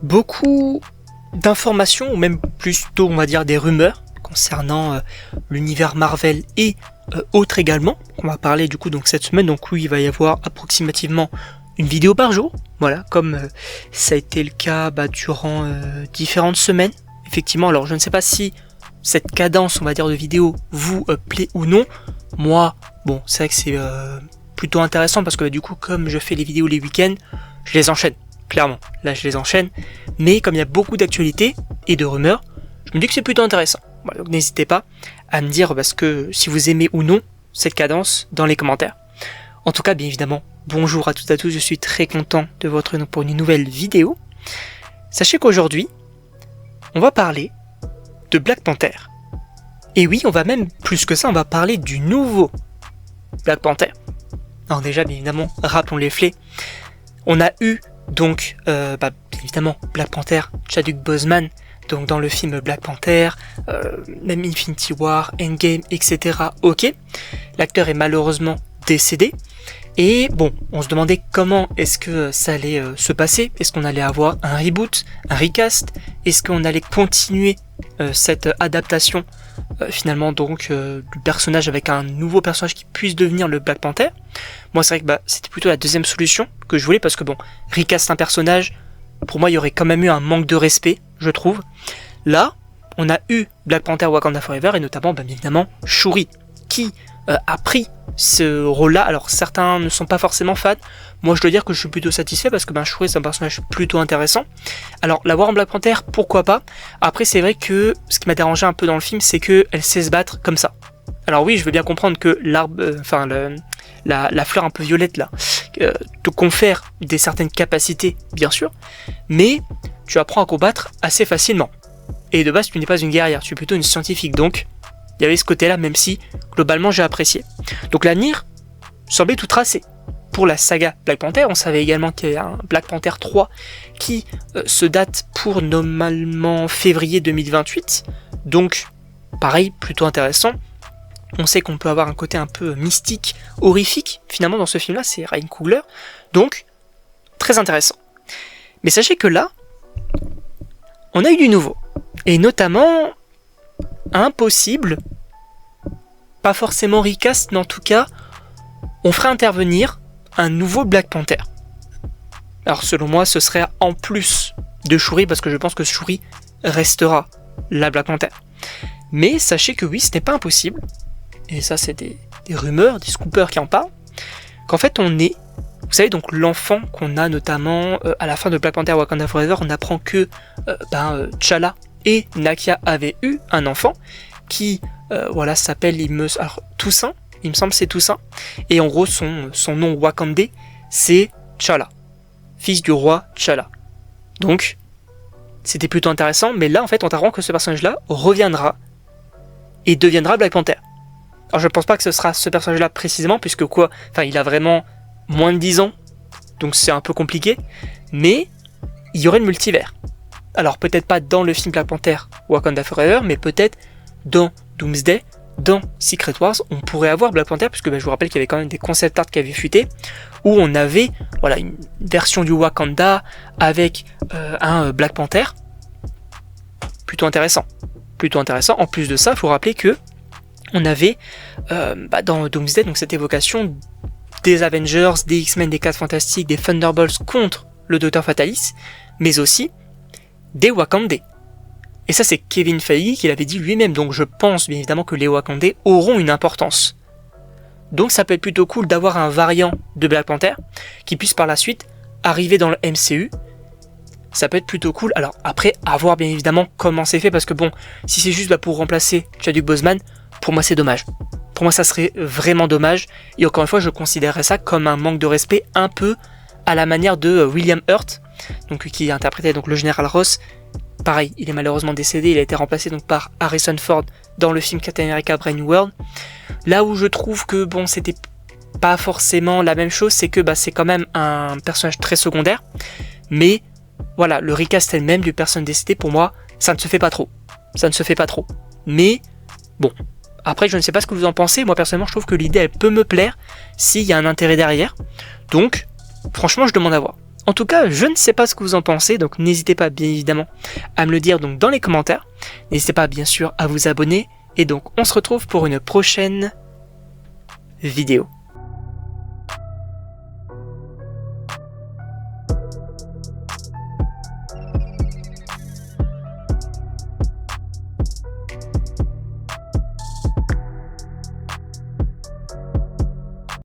beaucoup d'informations, ou même plutôt on va dire des rumeurs concernant l'univers Marvel et autres également. On va parler du coup donc cette semaine, donc oui il va y avoir approximativement une vidéo par jour, voilà, comme ça a été le cas durant différentes semaines, effectivement. Alors je ne sais pas si cette cadence on va dire de vidéo vous plaît ou non. Moi, bon, c'est vrai que c'est plutôt intéressant parce que du coup comme je fais les vidéos les week-ends, je les enchaîne. Clairement, là je les enchaîne, mais comme il y a beaucoup d'actualités et de rumeurs, je me dis que c'est plutôt intéressant. Voilà, donc n'hésitez pas à me dire parce que si vous aimez ou non cette cadence dans les commentaires. En tout cas, bien évidemment, bonjour à toutes et à tous, je suis très content de vous retrouver pour une nouvelle vidéo. Sachez qu'aujourd'hui, on va parler de Black Panther. Et oui, on va même plus que ça, on va parler du nouveau Black Panther. Alors déjà, bien évidemment, rappelons les faits. On a eu donc, bien évidemment, Black Panther, Chadwick Boseman, donc dans le film Black Panther, même Infinity War, Endgame, etc. Ok, l'acteur est malheureusement décédé, et bon, on se demandait comment est-ce que ça allait se passer, est-ce qu'on allait avoir un reboot, un recast, est-ce qu'on allait continuer cette adaptation finalement donc du personnage avec un nouveau personnage qui puisse devenir le Black Panther. Moi c'est vrai que c'était plutôt la deuxième solution que je voulais parce que bon, recast un personnage, pour moi il y aurait quand même eu un manque de respect, je trouve. Là, on a eu Black Panther Wakanda Forever et notamment bien évidemment Shuri qui a pris ce rôle-là. Alors certains ne sont pas forcément fans, moi je dois dire que je suis plutôt satisfait parce que Shuri c'est un personnage plutôt intéressant. Alors la voir en Black Panther, pourquoi pas. Après c'est vrai que ce qui m'a dérangé un peu dans le film, c'est qu'elle sait se battre comme ça. Alors oui, je veux bien comprendre que l'arbre, la fleur un peu violette là, te confère des certaines capacités, bien sûr, mais tu apprends à combattre assez facilement. Et de base tu n'es pas une guerrière, tu es plutôt une scientifique, donc il y avait ce côté-là, même si globalement j'ai apprécié. Donc l'avenir semblait tout tracé. Pour la saga Black Panther, on savait également qu'il y a un Black Panther 3 qui se date pour normalement février 2028. Donc pareil, plutôt intéressant. On sait qu'on peut avoir un côté un peu mystique, horrifique, finalement dans ce film-là, c'est Ryan Coogler. Donc, très intéressant. Mais sachez que là, on a eu du nouveau. Et notamment un possible, pas forcément recast, mais en tout cas, on ferait intervenir un nouveau Black Panther. Alors selon moi, ce serait en plus de Shuri, parce que je pense que Shuri restera la Black Panther. Mais sachez que oui, ce n'est pas impossible, et ça c'est des rumeurs, des scoopers qui en parlent, qu'en fait on est, vous savez donc l'enfant qu'on a notamment à la fin de Black Panther Wakanda Forever, on apprend que T'Challa et Nakia avaient eu un enfant qui s'appelle Toussaint, il me semble c'est Toussaint, et en gros son nom wakandais c'est T'Challa, fils du roi T'Challa. Donc c'était plutôt intéressant, mais là en fait on t'apprend que ce personnage là reviendra et deviendra Black Panther. Alors je pense pas que ce sera ce personnage là précisément, puisque il a vraiment moins de 10 ans, donc c'est un peu compliqué, mais il y aurait le multivers. Alors peut-être pas dans le film Black Panther Wakanda Forever, mais peut-être dans Doomsday, dans Secret Wars, on pourrait avoir Black Panther, puisque je vous rappelle qu'il y avait quand même des concept art qui avaient fuité, où on avait une version du Wakanda avec un Black Panther. Plutôt intéressant. En plus de ça, il faut rappeler que on avait dans Doomsday donc cette évocation des Avengers, des X-Men, des 4 Fantastiques, des Thunderbolts contre le Docteur Fatalis, mais aussi des Wakandais. Et ça c'est Kevin Feige qui l'avait dit lui-même, donc je pense bien évidemment que les Wakandais auront une importance. Donc ça peut être plutôt cool d'avoir un variant de Black Panther qui puisse par la suite arriver dans le MCU. Ça peut être plutôt cool. Alors après, à voir bien évidemment comment c'est fait, parce que bon, si c'est juste pour remplacer Chadwick Boseman, pour moi c'est dommage. Pour moi ça serait vraiment dommage, et encore une fois je considérerais ça comme un manque de respect, un peu à la manière de William Hurt, donc qui interprétait donc le général Ross. Pareil, il est malheureusement décédé, il a été remplacé donc par Harrison Ford dans le film Captain America Brave New World. Là où je trouve que bon, c'était pas forcément la même chose, c'est que c'est quand même un personnage très secondaire, mais voilà, le recast elle-même du personnage décédé, pour moi, ça ne se fait pas trop. Mais bon, après je ne sais pas ce que vous en pensez, moi personnellement je trouve que l'idée elle peut me plaire s'il y a un intérêt derrière. Donc, franchement je demande à voir. En tout cas, je ne sais pas ce que vous en pensez, donc n'hésitez pas bien évidemment à me le dire donc dans les commentaires. N'hésitez pas bien sûr à vous abonner, et donc on se retrouve pour une prochaine vidéo.